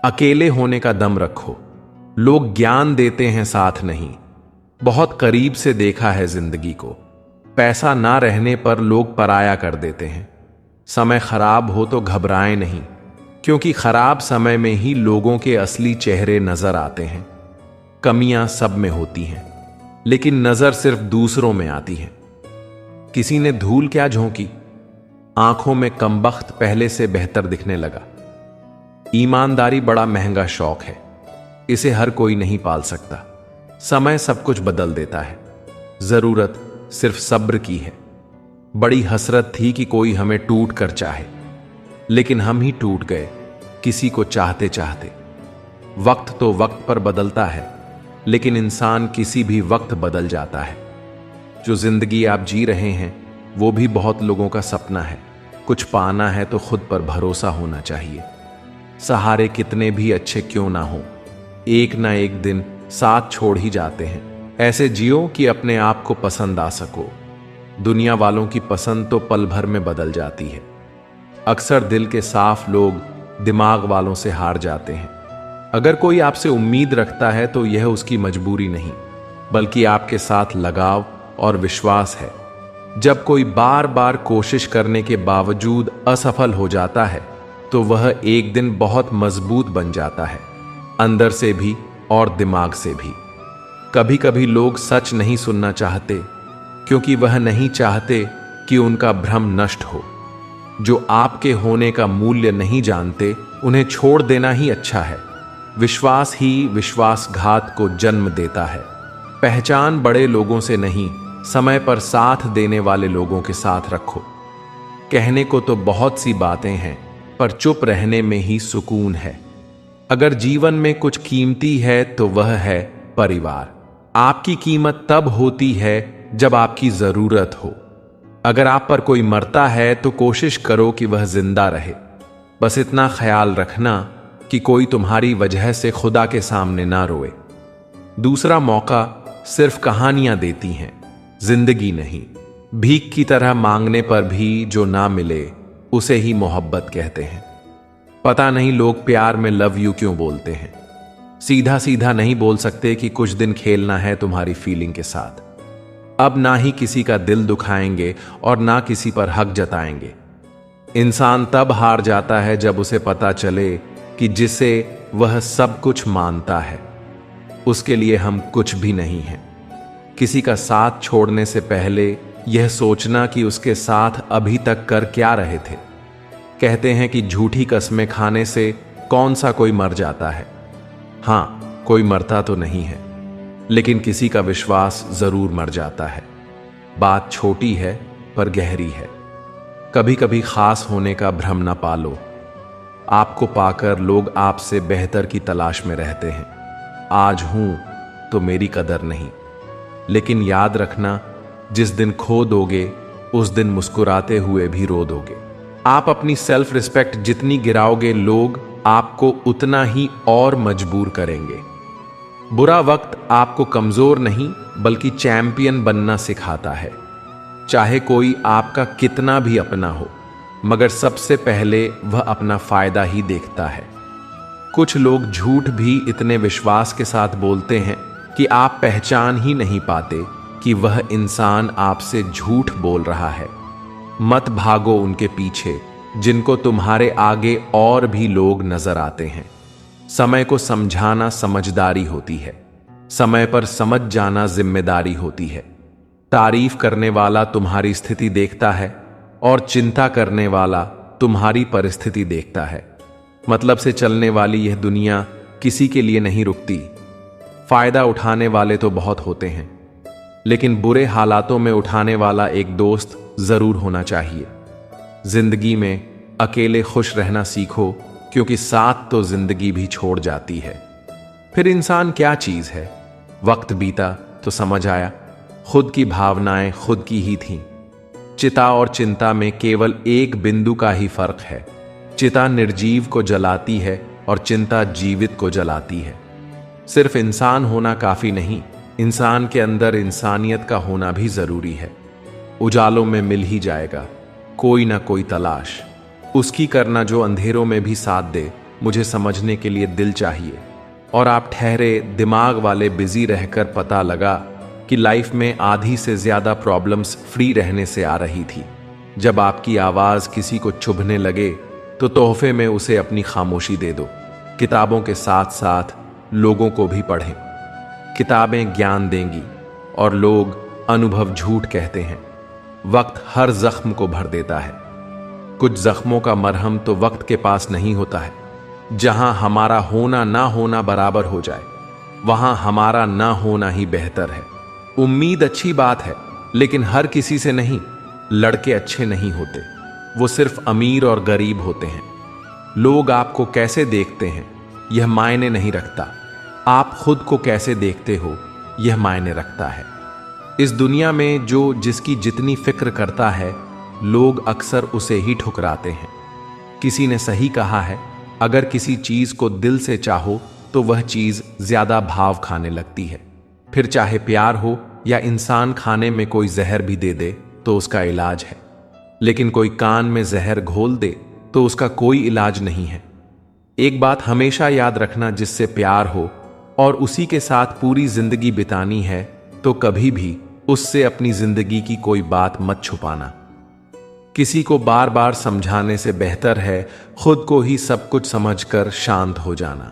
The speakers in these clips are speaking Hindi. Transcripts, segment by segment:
अकेले होने का दम रखो। लोग ज्ञान देते हैं, साथ नहीं। बहुत करीब से देखा है जिंदगी को। पैसा ना रहने पर लोग पराया कर देते हैं। समय खराब हो तो घबराएं नहीं, क्योंकि खराब समय में ही लोगों के असली चेहरे नजर आते हैं। कमियां सब में होती हैं, लेकिन नजर सिर्फ दूसरों में आती है। किसी ने धूल क्या झोंकी, आंखों में कमबख्त पहले से बेहतर दिखने लगा। ईमानदारी बड़ा महंगा शौक है, इसे हर कोई नहीं पाल सकता। समय सब कुछ बदल देता है, जरूरत सिर्फ सब्र की है। बड़ी हसरत थी कि कोई हमें टूट कर चाहे, लेकिन हम ही टूट गए किसी को चाहते चाहते। वक्त तो वक्त पर बदलता है, लेकिन इंसान किसी भी वक्त बदल जाता है। जो जिंदगी आप जी रहे हैं वो भी बहुत लोगों का सपना है। कुछ पाना है तो खुद पर भरोसा होना चाहिए। सहारे कितने भी अच्छे क्यों ना हो, एक ना एक दिन साथ छोड़ ही जाते हैं। ऐसे जियो कि अपने आप को पसंद आ सको। दुनिया वालों की पसंद तो पल भर में बदल जाती है। अक्सर दिल के साफ लोग दिमाग वालों से हार जाते हैं। अगर कोई आपसे उम्मीद रखता है तो यह उसकी मजबूरी नहीं, बल्कि आपके साथ लगाव और विश्वास है। जब कोई बार बार कोशिश करने के बावजूद असफल हो जाता है तो वह एक दिन बहुत मजबूत बन जाता है, अंदर से भी और दिमाग से भी। कभी कभी लोग सच नहीं सुनना चाहते, क्योंकि वह नहीं चाहते कि उनका भ्रम नष्ट हो। जो आपके होने का मूल्य नहीं जानते, उन्हें छोड़ देना ही अच्छा है। विश्वास ही विश्वासघात को जन्म देता है। पहचान बड़े लोगों से नहीं, समय पर साथ देने वाले लोगों के साथ रखो। कहने को तो बहुत सी बातें हैं, पर चुप रहने में ही सुकून है। अगर जीवन में कुछ कीमती है तो वह है परिवार। आपकी कीमत तब होती है जब आपकी जरूरत हो। अगर आप पर कोई मरता है तो कोशिश करो कि वह जिंदा रहे। बस इतना ख्याल रखना कि कोई तुम्हारी वजह से खुदा के सामने ना रोए। दूसरा मौका सिर्फ कहानियां देती हैं, जिंदगी नहीं। भीख की तरह मांगने पर भी जो ना मिले उसे ही मोहब्बत कहते हैं। पता नहीं लोग प्यार में लव यू क्यों बोलते हैं। सीधा सीधा नहीं बोल सकते कि कुछ दिन खेलना है तुम्हारी फीलिंग के साथ। अब ना ही किसी का दिल दुखाएंगे और ना किसी पर हक जताएंगे। इंसान तब हार जाता है जब उसे पता चले कि जिसे वह सब कुछ मानता है उसके लिए हम कुछ भी नहीं हैं। किसी का साथ छोड़ने से पहले यह सोचना कि उसके साथ अभी तक कर क्या रहे थे। कहते हैं कि झूठी कस्में खाने से कौन सा कोई मर जाता है। हाँ, कोई मरता तो नहीं है, लेकिन किसी का विश्वास जरूर मर जाता है। बात छोटी है पर गहरी है। कभी कभी खास होने का भ्रम न पालो। आपको पाकर लोग आपसे बेहतर की तलाश में रहते हैं। आज हूं तो मेरी कदर नहीं, लेकिन याद रखना, जिस दिन खो दोगे उस दिन मुस्कुराते हुए भी रो दोगे। आप अपनी सेल्फ रिस्पेक्ट जितनी गिराओगे, लोग आपको उतना ही और मजबूर करेंगे। बुरा वक्त आपको कमजोर नहीं बल्कि चैंपियन बनना सिखाता है। चाहे कोई आपका कितना भी अपना हो, मगर सबसे पहले वह अपना फायदा ही देखता है। कुछ लोग झूठ भी इतने विश्वास के साथ बोलते हैं कि आप पहचान ही नहीं पाते कि वह इंसान आपसे झूठ बोल रहा है। मत भागो उनके पीछे जिनको तुम्हारे आगे और भी लोग नजर आते हैं। समय को समझाना समझदारी होती है, समय पर समझ जाना जिम्मेदारी होती है। तारीफ करने वाला तुम्हारी स्थिति देखता है और चिंता करने वाला तुम्हारी परिस्थिति देखता है। मतलब से चलने वाली यह दुनिया किसी के लिए नहीं रुकती। फायदा उठाने वाले तो बहुत होते हैं, लेकिन बुरे हालातों में उठाने वाला एक दोस्त जरूर होना चाहिए। जिंदगी में अकेले खुश रहना सीखो, क्योंकि साथ तो जिंदगी भी छोड़ जाती है। फिर इंसान क्या चीज है? वक्त बीता तो समझ आया, खुद की भावनाएं खुद की ही थीं। चिता और चिंता में केवल एक बिंदु का ही फर्क है। चिता निर्जीव को जलाती है और चिंता जीवित को जलाती है। सिर्फ इंसान होना काफी नहीं, इंसान के अंदर इंसानियत का होना भी जरूरी है। उजालों में मिल ही जाएगा कोई ना कोई तलाश, उसकी करना जो अंधेरों में भी साथ दे, मुझे समझने के लिए दिल चाहिए, और आप ठहरे दिमाग वाले बिजी रहकर पता लगा कि लाइफ में आधी से ज्यादा प्रॉब्लम्स फ्री रहने से आ रही थी। जब आपकी आवाज किसी को चुभने लगे तो तोहफे में उसे अपनी खामोशी दे दो। किताबों के साथ साथ लोगों को भी पढ़ें। किताबें ज्ञान देंगी और लोग अनुभव झूठ कहते हैं। वक्त हर जख्म को भर देता है। कुछ जख्मों का मरहम तो वक्त के पास नहीं होता है। जहां हमारा होना ना होना बराबर हो जाए, वहां हमारा ना होना ही बेहतर है। उम्मीद अच्छी बात है, लेकिन हर किसी से नहीं। लड़के अच्छे नहीं होते, वो सिर्फ अमीर और गरीब होते हैं। लोग आपको कैसे देखते हैं यह मायने नहीं रखता, आप खुद को कैसे देखते हो यह मायने रखता है। इस दुनिया में जो जिसकी जितनी फिक्र करता है, लोग अक्सर उसे ही ठुकराते हैं। किसी ने सही कहा है, अगर किसी चीज को दिल से चाहो तो वह चीज ज्यादा भाव खाने लगती है। फिर चाहे प्यार हो या इंसान खाने में कोई जहर भी दे दे तो उसका इलाज है, लेकिन कोई कान में जहर घोल दे तो उसका कोई इलाज नहीं है। एक बात हमेशा याद रखना, जिससे प्यार हो और उसी के साथ पूरी जिंदगी बितानी है तो कभी भी उससे अपनी जिंदगी की कोई बात मत छुपाना। किसी को बार बार समझाने से बेहतर है खुद को ही सब कुछ समझकर शांत हो जाना।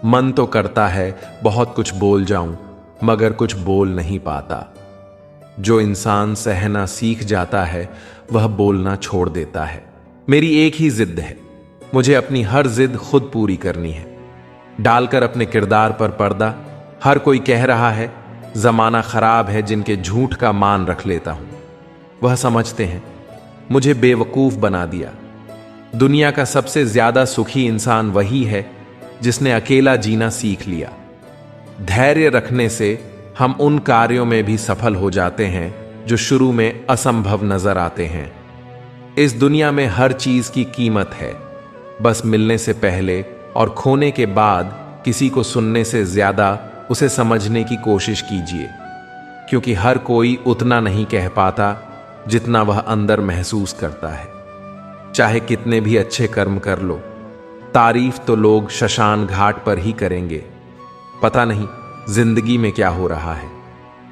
मन तो करता है बहुत कुछ बोल जाऊं, मगर कुछ बोल नहीं पाता। जो इंसान सहना सीख जाता है वह बोलना छोड़ देता है। मेरी एक ही जिद है, मुझे अपनी हर जिद खुद पूरी करनी है। डालकर अपने किरदार पर पर्दा। हर कोई कह रहा है जमाना खराब है, जिनके झूठ का मान रख लेता हूं। वह समझते हैं मुझे बेवकूफ बना दिया। दुनिया का सबसे ज्यादा सुखी इंसान वही है जिसने अकेला जीना सीख लिया। धैर्य रखने से हम उन कार्यों में भी सफल हो जाते हैं जो शुरू में असंभव नजर आते हैं। इस दुनिया में हर चीज की कीमत है, बस मिलने से पहले और खोने के बाद किसी को सुनने से ज्यादा उसे समझने की कोशिश कीजिए, क्योंकि हर कोई उतना नहीं कह पाता जितना वह अंदर महसूस करता है। चाहे कितने भी अच्छे कर्म कर लो, तारीफ तो लोग शशान घाट पर ही करेंगे। पता नहीं जिंदगी में क्या हो रहा है।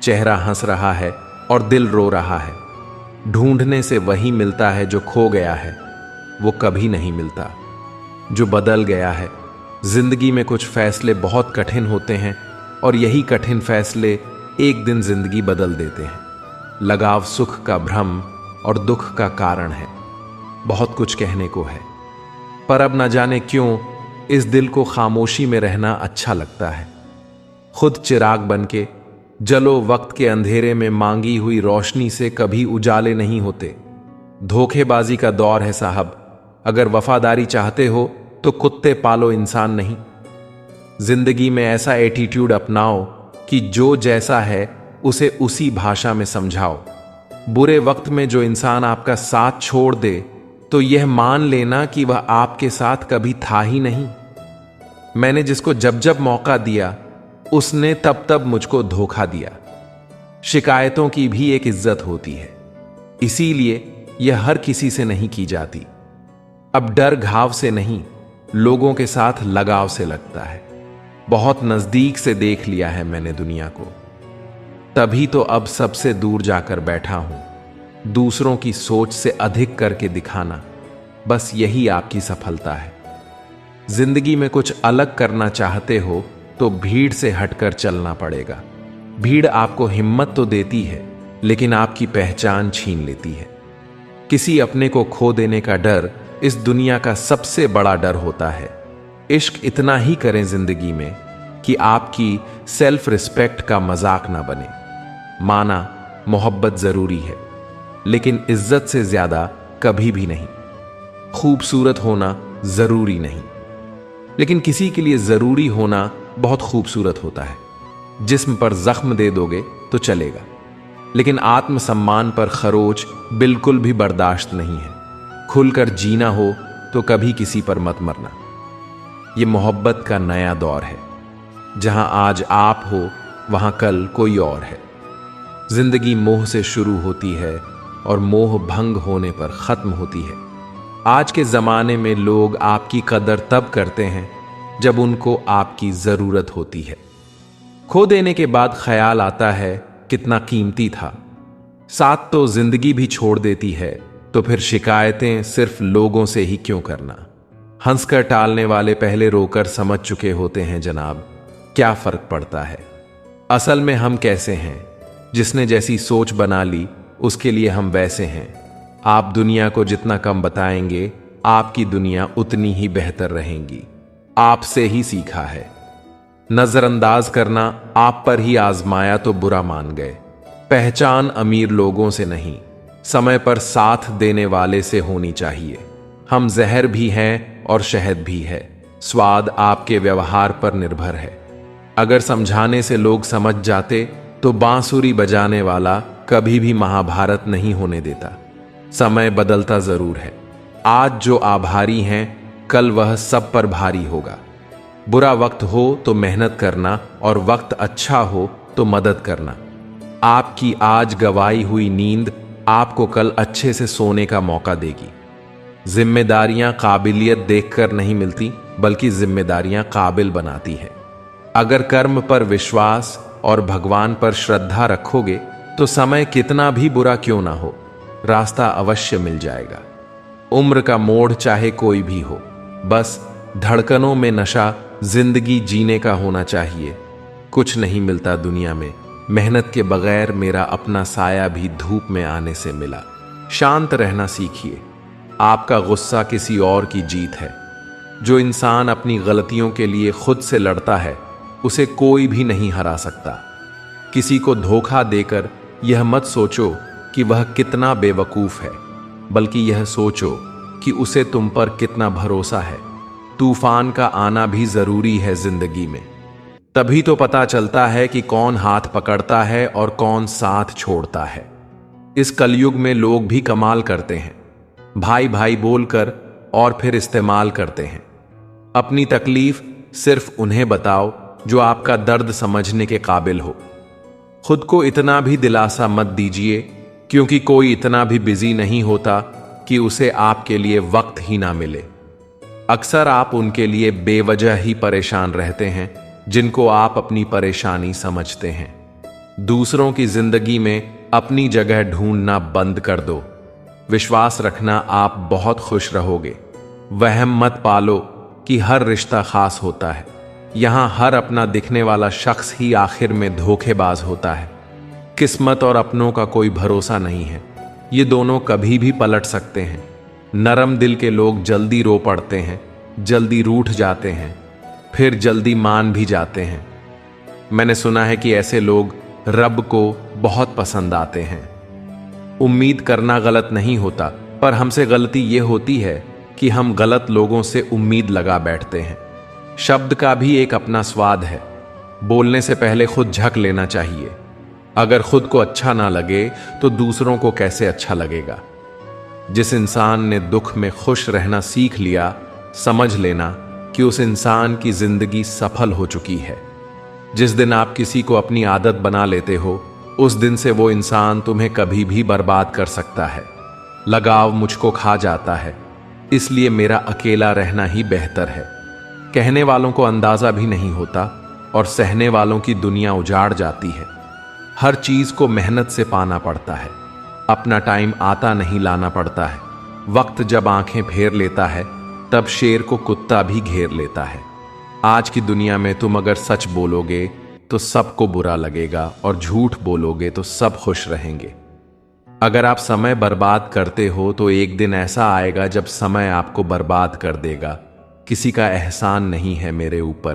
चेहरा हंस रहा है और दिल रो रहा है। ढूंढने से वही मिलता है जो खो गया है, वो कभी नहीं मिलता जो बदल गया है। जिंदगी में कुछ फैसले बहुत कठिन होते हैं और यही कठिन फैसले एक दिन जिंदगी बदल देते हैं। लगाव सुख का भ्रम और दुख का कारण है। बहुत कुछ कहने को है, पर अब न जाने क्यों इस दिल को खामोशी में रहना अच्छा लगता है। खुद चिराग बनके जलो, वक्त के अंधेरे में मांगी हुई रोशनी से कभी उजाले नहीं होते। धोखेबाजी का दौर है साहब, अगर वफादारी चाहते हो तो कुत्ते पालो, इंसान नहीं। जिंदगी में ऐसा एटीट्यूड अपनाओ कि जो जैसा है उसे उसी भाषा में समझाओ। बुरे वक्त में जो इंसान आपका साथ छोड़ दे तो यह मान लेना कि वह आपके साथ कभी था ही नहीं। मैंने जिसको जब जब मौका दिया उसने तब तब मुझको धोखा दिया। शिकायतों की भी एक इज्जत होती है, इसीलिए यह हर किसी से नहीं की जाती। अब डर घाव से नहीं, लोगों के साथ लगाव से लगता है। बहुत नजदीक से देख लिया है मैंने दुनिया को, तभी तो अब सबसे दूर जाकर बैठा हूं। दूसरों की सोच से अधिक करके दिखाना, बस यही आपकी सफलता है। जिंदगी में कुछ अलग करना चाहते हो तो भीड़ से हटकर चलना पड़ेगा। भीड़ आपको हिम्मत तो देती है, लेकिन आपकी पहचान छीन लेती है। किसी अपने को खो देने का डर इस दुनिया का सबसे बड़ा डर होता है। इश्क इतना ही करें जिंदगी में कि आपकी सेल्फ रिस्पेक्ट का मजाक ना बने। माना मोहब्बत जरूरी है, लेकिन इज्जत से ज्यादा कभी भी नहीं। खूबसूरत होना जरूरी नहीं, लेकिन किसी के लिए जरूरी होना बहुत खूबसूरत होता है। जिस्म पर जख्म दे दोगे तो चलेगा, लेकिन आत्मसम्मान पर खरोच बिल्कुल भी बर्दाश्त नहीं है। खुलकर जीना हो तो कभी किसी पर मत मरना। यह मोहब्बत का नया दौर है। जहां आज आप हो वहां कल कोई और है। जिंदगी मोह से शुरू होती है और मोह भंग होने पर खत्म होती है। आज के ज़माने में लोग आपकी कदर तब करते हैं जब उनको आपकी ज़रूरत होती है। खो देने के बाद ख्याल आता है कितना कीमती था। साथ तो जिंदगी भी छोड़ देती है, तो फिर शिकायतें सिर्फ लोगों से ही क्यों करना। हंसकर टालने वाले पहले रोकर समझ चुके होते हैं जनाब, क्या फर्क पड़ता है। असल में हम कैसे हैं, जिसने जैसी सोच बना ली उसके लिए हम वैसे हैं। आप दुनिया को जितना कम बताएंगे, आपकी दुनिया उतनी ही बेहतर रहेगी। आपसे ही सीखा है। नजरअंदाज करना आप पर ही आजमाया तो बुरा मान गए। पहचान अमीर लोगों से नहीं, समय पर साथ देने वाले से होनी चाहिए। हम जहर भी हैं और शहद भी है, स्वाद आपके व्यवहार पर निर्भर है। अगर समझाने से लोग समझ जाते तो बांसुरी बजाने वाला कभी भी महाभारत नहीं होने देता। समय बदलता जरूर है। आज जो आभारी हैं, कल वह सब पर भारी होगा। बुरा वक्त हो तो मेहनत करना, और वक्त अच्छा हो तो मदद करना। आपकी आज गवाई हुई नींद आपको कल अच्छे से सोने का मौका देगी। जिम्मेदारियां काबिलियत देखकर नहीं मिलती, बल्कि जिम्मेदारियां काबिल बनाती है। अगर कर्म पर विश्वास और भगवान पर श्रद्धा रखोगे तो समय कितना भी बुरा क्यों ना हो, रास्ता अवश्य मिल जाएगा। उम्र का मोड़ चाहे कोई भी हो, बस धड़कनों में नशा जिंदगी जीने का होना चाहिए। कुछ नहीं मिलता दुनिया में, मेहनत के बगैर मेरा अपना साया भी धूप में आने से मिला। शांत रहना सीखिए। आपका गुस्सा किसी और की जीत है। जो इंसान अपनी गलतियों के लिए खुद से लड़ता है, उसे कोई भी नहीं हरा सकता। किसी को धोखा देकर यह मत सोचो कि वह कितना बेवकूफ है, बल्कि यह सोचो कि उसे तुम पर कितना भरोसा है। तूफान का आना भी जरूरी है जिंदगी में, तभी तो पता चलता है कि कौन हाथ पकड़ता है और कौन साथ छोड़ता है। इस कलयुग में लोग भी कमाल करते हैं, भाई भाई बोलकर और फिर इस्तेमाल करते हैं। अपनी तकलीफ सिर्फ उन्हें बताओ जो आपका दर्द समझने के काबिल हो। खुद को इतना भी दिलासा मत दीजिए, क्योंकि कोई इतना भी बिजी नहीं होता कि उसे आपके लिए वक्त ही ना मिले। अक्सर आप उनके लिए बेवजह ही परेशान रहते हैं जिनको आप अपनी परेशानी समझते हैं। दूसरों की जिंदगी में अपनी जगह ढूंढना बंद कर दो। विश्वास रखना आप बहुत खुश रहोगे। वहम मत पालो कि हर रिश्ता खास होता है। यहां हर अपना दिखने वाला शख्स ही आखिर में धोखेबाज होता है। किस्मत और अपनों का कोई भरोसा नहीं है, ये दोनों कभी भी पलट सकते हैं। नरम दिल के लोग जल्दी रो पड़ते हैं, जल्दी रूठ जाते हैं, फिर जल्दी मान भी जाते हैं। मैंने सुना है कि ऐसे लोग रब को बहुत पसंद आते हैं। उम्मीद करना गलत नहीं होता, पर हमसे गलती यह होती है कि हम गलत लोगों से उम्मीद लगा बैठते हैं। शब्द का भी एक अपना स्वाद है। बोलने से पहले खुद झक लेना चाहिए। अगर खुद को अच्छा ना लगे तो दूसरों को कैसे अच्छा लगेगा। जिस इंसान ने दुख में खुश रहना सीख लिया, समझ लेना कि उस इंसान की जिंदगी सफल हो चुकी है। जिस दिन आप किसी को अपनी आदत बना लेते हो, उस दिन से वो इंसान तुम्हें कभी भी बर्बाद कर सकता है। लगाव मुझको खा जाता है, इसलिए मेरा अकेला रहना ही बेहतर है। कहने वालों को अंदाजा भी नहीं होता और सहने वालों की दुनिया उजाड़ जाती है। हर चीज को मेहनत से पाना पड़ता है। अपना टाइम आता नहीं लाना पड़ता है। वक्त जब आंखें फेर लेता है, तब शेर को कुत्ता भी घेर लेता है। आज की दुनिया में तुम अगर सच बोलोगे तो सबको बुरा लगेगा, और झूठ बोलोगे तो सब खुश रहेंगे। अगर आप समय बर्बाद करते हो तो एक दिन ऐसा आएगा जब समय आपको बर्बाद कर देगा। किसी का एहसान नहीं है मेरे ऊपर।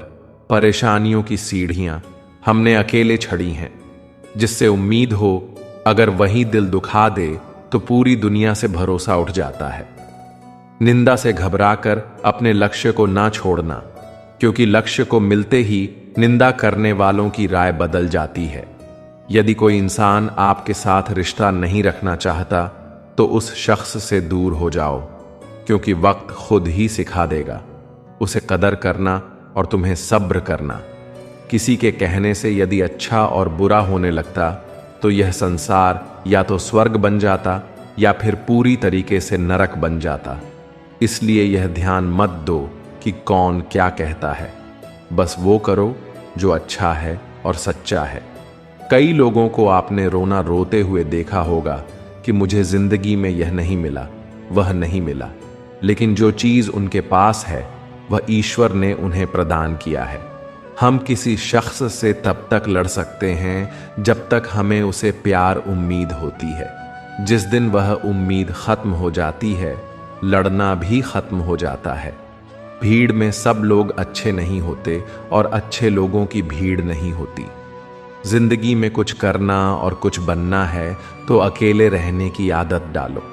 परेशानियों की सीढ़ियां हमने अकेले चढ़ी हैं। जिससे उम्मीद हो, अगर वही दिल दुखा दे तो पूरी दुनिया से भरोसा उठ जाता है। निंदा से घबराकर अपने लक्ष्य को ना छोड़ना, क्योंकि लक्ष्य को मिलते ही निंदा करने वालों की राय बदल जाती है। यदि कोई इंसान आपके साथ रिश्ता नहीं रखना चाहता तो उस शख्स से दूर हो जाओ, क्योंकि वक्त खुद ही सिखा देगा उसे कदर करना और तुम्हें सब्र करना। किसी के कहने से यदि अच्छा और बुरा होने लगता तो यह संसार या तो स्वर्ग बन जाता या फिर पूरी तरीके से नरक बन जाता। इसलिए यह ध्यान मत दो कि कौन क्या कहता है, बस वो करो जो अच्छा है और सच्चा है। कई लोगों को आपने रोना रोते हुए देखा होगा कि मुझे जिंदगी में यह नहीं मिला, वह नहीं मिला, लेकिन जो चीज उनके पास है वह ईश्वर ने उन्हें प्रदान किया है। हम किसी शख्स से तब तक लड़ सकते हैं जब तक हमें उसे प्यार उम्मीद होती है। जिस दिन वह उम्मीद खत्म हो जाती है, लड़ना भी खत्म हो जाता है। भीड़ में सब लोग अच्छे नहीं होते और अच्छे लोगों की भीड़ नहीं होती। जिंदगी में कुछ करना और कुछ बनना है तो अकेले रहने की आदत डालो।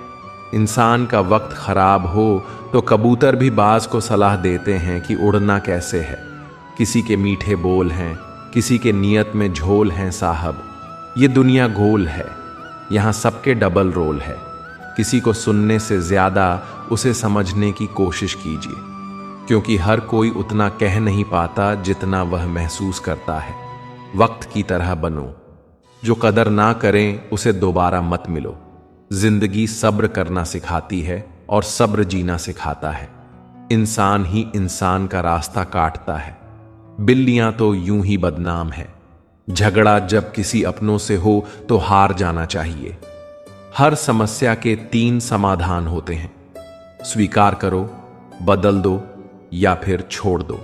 इंसान का वक्त खराब हो तो कबूतर भी बाज को सलाह देते हैं कि उड़ना कैसे है। किसी के मीठे बोल हैं, किसी के नियत में झोल हैं साहब। ये दुनिया गोल है, यहाँ सबके डबल रोल है। किसी को सुनने से ज्यादा उसे समझने की कोशिश कीजिए, क्योंकि हर कोई उतना कह नहीं पाता जितना वह महसूस करता है। वक्त की तरह बनो, जो कदर ना करें उसे दोबारा मत मिलो। जिंदगी सब्र करना सिखाती है और सब्र जीना सिखाता है। इंसान ही इंसान का रास्ता काटता है। बिल्लियां तो यूं ही बदनाम है। झगड़ा जब किसी अपनों से हो तो हार जाना चाहिए। हर समस्या के 3 समाधान होते हैं, स्वीकार करो, बदल दो या फिर छोड़ दो।